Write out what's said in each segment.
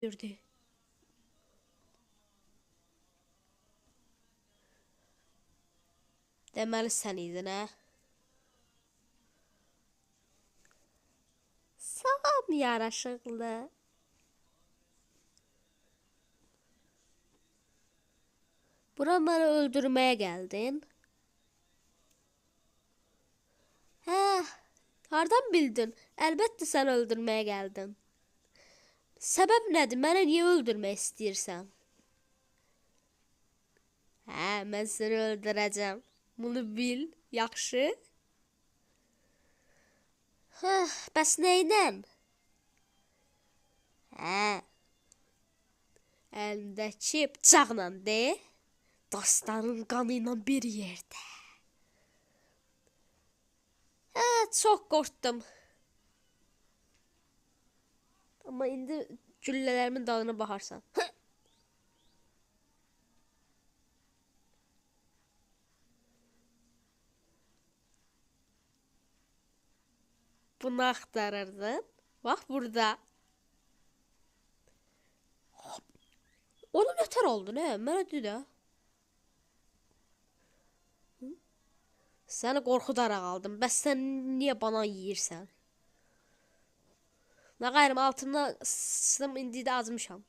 Gördü. Deməli sən idin, hə? Salam yaraşıqlı. Bura məni öldürməyə gəldin. Hə, hardan bildin? Əlbəttə sən öldürməyə gəldin. Səbəb nədir? Mənə niyə öldürmək istəyirsən? Hə, mən səni öldürəcəm. Bunu bil, yaxşı? Hə, bəs nəylə? Hə, əlimdəki bıçaqla de. Dostların qanı ilə bir yerdə. Hə, çox qorxdum. Amma indi güllələrimin dadına baxarsan. Bunu axtarırdın. Bax burada. Onu nətər oldu, nə? Mənə de də. Səni qorxudaraq aldım. Bəs sən niyə bana yeyirsən? Nə qayrım altımdan sıçdım, indi də acmışam.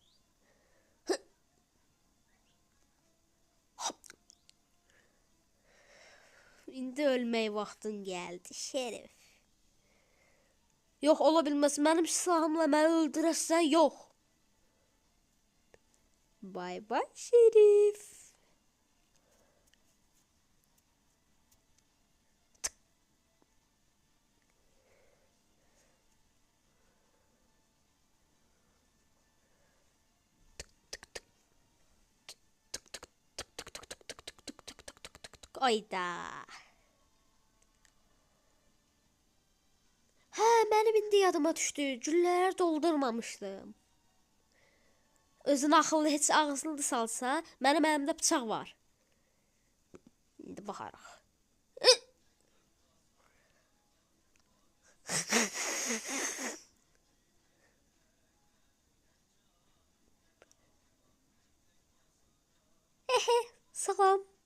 İndi ölmək vaxtın gəldi, şerif. Yox, ola bilməz. Mənim silahımla məni öldürəsən, yox. Bay bay, şerif. Ayda. Hə, mənim indi yadıma düşdü. Güllələri doldurmamışdım. Özün axıllı heç ağzını salsa, mənim əlimdə bıçaq var. İndi baxarıq. Salam.